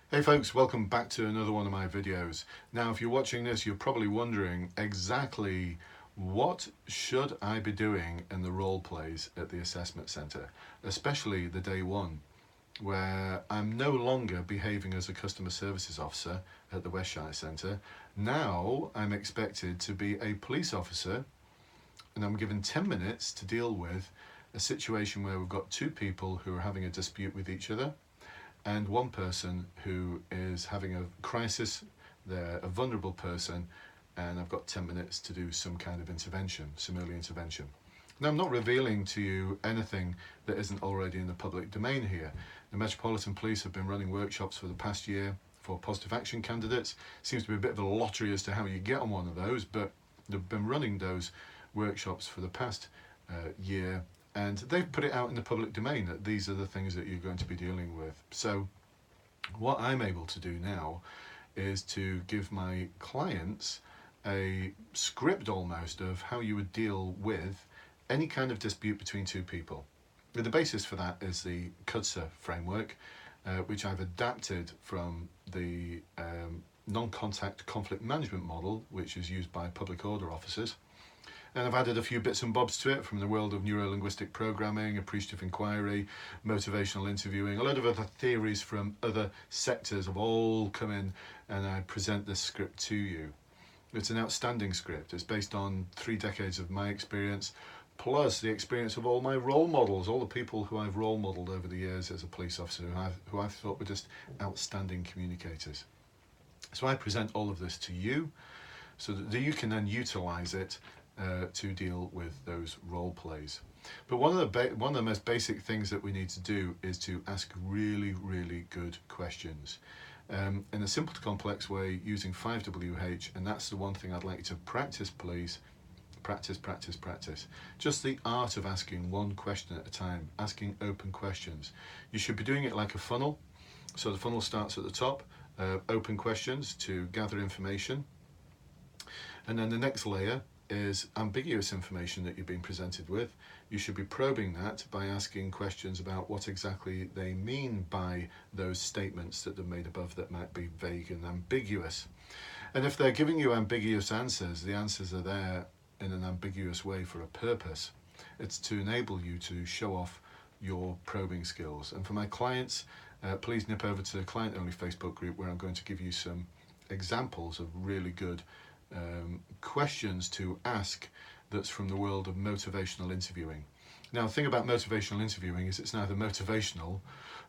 Hey folks, welcome back to another one of my videos. Now if you're watching this, you're probably wondering exactly what should I be doing in the role plays at the assessment centre, especially the day one, where I'm no longer behaving as a customer services officer at the Westshire Centre. Now I'm expected to be a police officer, and I'm given 10 minutes to deal with a situation where we've got two people who are having a dispute with each other and one person who is having a crisis. They're a vulnerable person, and I've got 10 minutes to do some kind of intervention, some early intervention. Now, I'm not revealing to you anything that isn't already in the public domain here. The Metropolitan Police have been running workshops for the past year for positive action candidates. Seems to be a bit of a lottery as to how you get on one of those, but they've been running those workshops for the past year, and they've put it out in the public domain that these are the things that you're going to be dealing with. So what I'm able to do now is to give my clients a script almost of how you would deal with any kind of dispute between two people. The basis for that is the CUDSA framework, which I've adapted from the non-contact conflict management model, which is used by public order officers. And I've added a few bits and bobs to it from the world of neuro-linguistic programming, appreciative inquiry, motivational interviewing. A lot of other theories from other sectors have all come in, and I present this script to you. It's an outstanding script. It's based on 3 decades of my experience, plus the experience of all my role models, all the people who I've role modelled over the years as a police officer, who I've thought were just outstanding communicators. So I present all of this to you so that you can then utilise it to deal with those role plays. But one of the most basic things that we need to do is to ask really good questions in a simple to complex way using 5WH, and that's the one thing I'd like you to practice, please. Practice. Just the art of asking one question at a time, asking open questions. You should be doing it like a funnel. So the funnel starts at the top, open questions to gather information, and then the next layer is ambiguous information that you've been presented with. You should be probing that by asking questions about what exactly they mean by those statements that they've made above that might be vague and ambiguous. And if they're giving you ambiguous answers, the answers are there in an ambiguous way for a purpose. It's to enable you to show off your probing skills. And for my clients, please nip over to the client-only Facebook group, where I'm going to give you some examples of really good questions to ask that's from the world of motivational interviewing. Now, the thing about motivational interviewing is it's neither motivational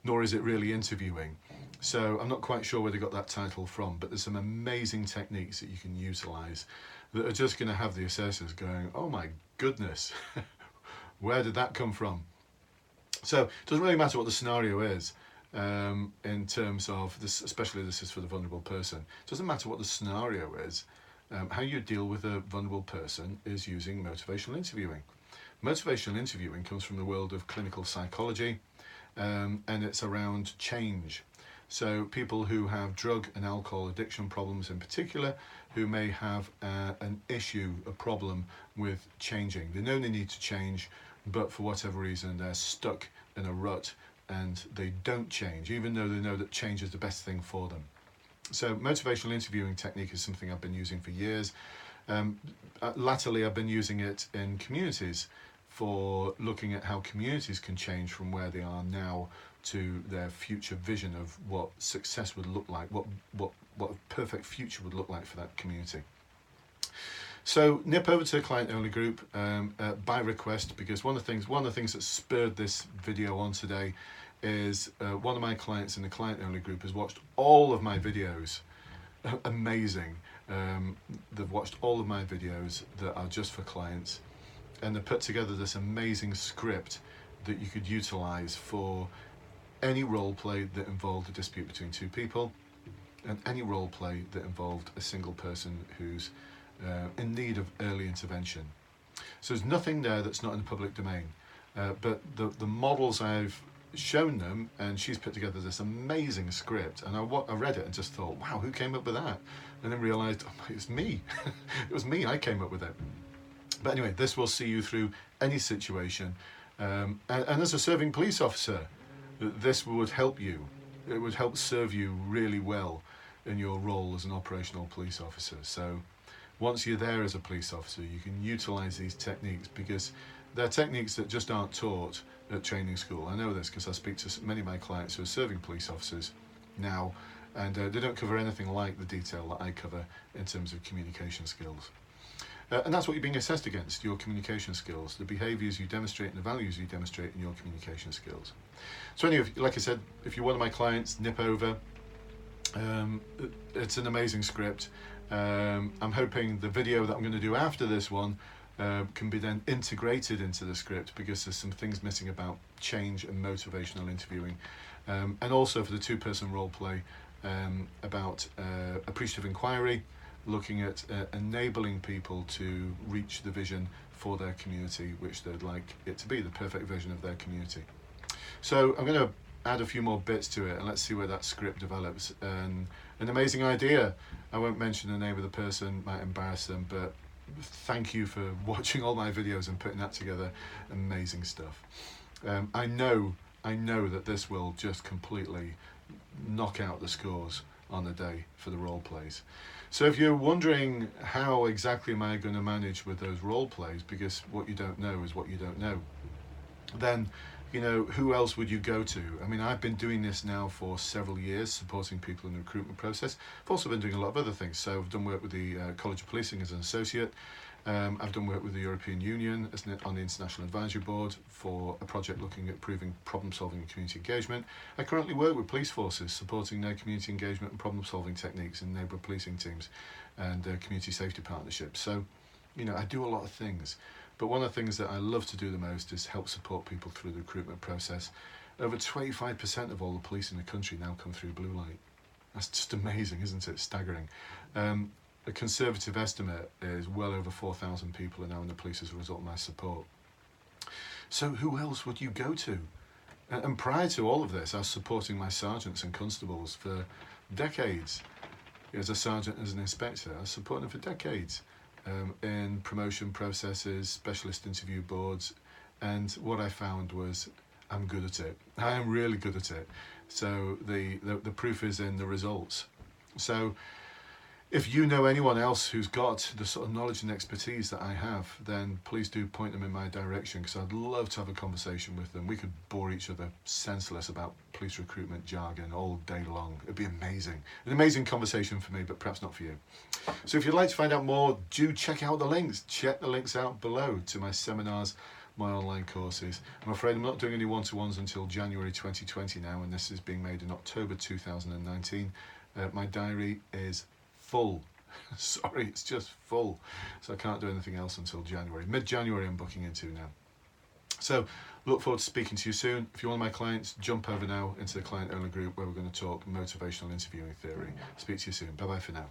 nor is it really interviewing. So I'm not quite sure where they got that title from, but there's some amazing techniques that you can utilize that are just going to have the assessors going, oh my goodness, where did that come from? So it doesn't really matter what the scenario is. In terms of this, especially this is for the vulnerable person, it doesn't matter what the scenario is. How you deal with a vulnerable person is using motivational interviewing. Motivational interviewing comes from the world of clinical psychology, and it's around change. So people who have drug and alcohol addiction problems in particular, who may have an issue, a problem with changing. They know they need to change, but for whatever reason they're stuck in a rut and they don't change, even though they know that change is the best thing for them. So motivational interviewing technique is something I've been using for years. Latterly, I've been using it in communities for looking at how communities can change from where they are now to their future vision of what success would look like, what a perfect future would look like for that community. So nip over to the client-only group by request, because one of the things that spurred this video on today is one of my clients in the client-only group has watched all of my videos. Amazing. They've watched all of my videos that are just for clients, and they put together this amazing script that you could utilize for any role play that involved a dispute between two people, and any role play that involved a single person who's in need of early intervention. So there's nothing there that's not in the public domain, but the models I've shown them, and she's put together this amazing script, and I read it and just thought, wow, who came up with that? And then realized, oh, it's me. It was me, I came up with it. But anyway, this will see you through any situation, and as a serving police officer, this would help you it would help serve you really well in your role as an operational police officer. So once you're there as a police officer, you can utilize these techniques, because they're techniques that just aren't taught at training school. I know this because I speak to many of my clients who are serving police officers now, and they don't cover anything like the detail that I cover in terms of communication skills. And that's what you're being assessed against, your communication skills, the behaviours you demonstrate and the values you demonstrate in your communication skills. So anyway, like I said, if you're one of my clients, nip over. It's an amazing script. I'm hoping the video that I'm going to do after this one can be then integrated into the script, because there's some things missing about change and motivational interviewing. And also for the two-person role play about appreciative inquiry, looking at enabling people to reach the vision for their community, which they'd like it to be, the perfect vision of their community. So I'm going to add a few more bits to it, and let's see where that script develops. An amazing idea. I won't mention the name of the person, might embarrass them, but thank you for watching all my videos and putting that together. Amazing stuff. I know that this will just completely knock out the scores on the day for the role plays. So if you're wondering how exactly am I going to manage with those role plays, because what you don't know is what you don't know, then you know, who else would you go to? I mean, I've been doing this now for several years, supporting people in the recruitment process. I've also been doing a lot of other things. So I've done work with the College of Policing as an associate. I've done work with the European Union on the International Advisory Board for a project looking at improving problem solving and community engagement. I currently work with police forces, supporting their community engagement and problem solving techniques in neighbourhood policing teams and community safety partnerships. So, you know, I do a lot of things. But one of the things that I love to do the most is help support people through the recruitment process. Over 25% of all the police in the country now come through Bluelight. That's just amazing, isn't it? Staggering. A conservative estimate is well over 4,000 people are now in the police as a result of my support. So who else would you go to? And prior to all of this, I was supporting my sergeants and constables for decades. As a sergeant, as an inspector, I was supporting them for decades. In promotion processes, specialist interview boards, and what I found was I'm good at it. I am really good at it. So the proof is in the results. So if you know anyone else who's got the sort of knowledge and expertise that I have, then please do point them in my direction, because I'd love to have a conversation with them. We could bore each other senseless about police recruitment jargon all day long. It'd be amazing. An amazing conversation for me, but perhaps not for you. So if you'd like to find out more, do check out the links. Check the links out below to my seminars, my online courses. I'm afraid I'm not doing any one-to-ones until January 2020 now, and this is being made in October 2019. My diary is full. Sorry, it's just full. So I can't do anything else until January. Mid-January I'm booking into now. So look forward to speaking to you soon. If you're one of my clients, jump over now into the client owner group where we're going to talk motivational interviewing theory. Speak to you soon. Bye bye for now.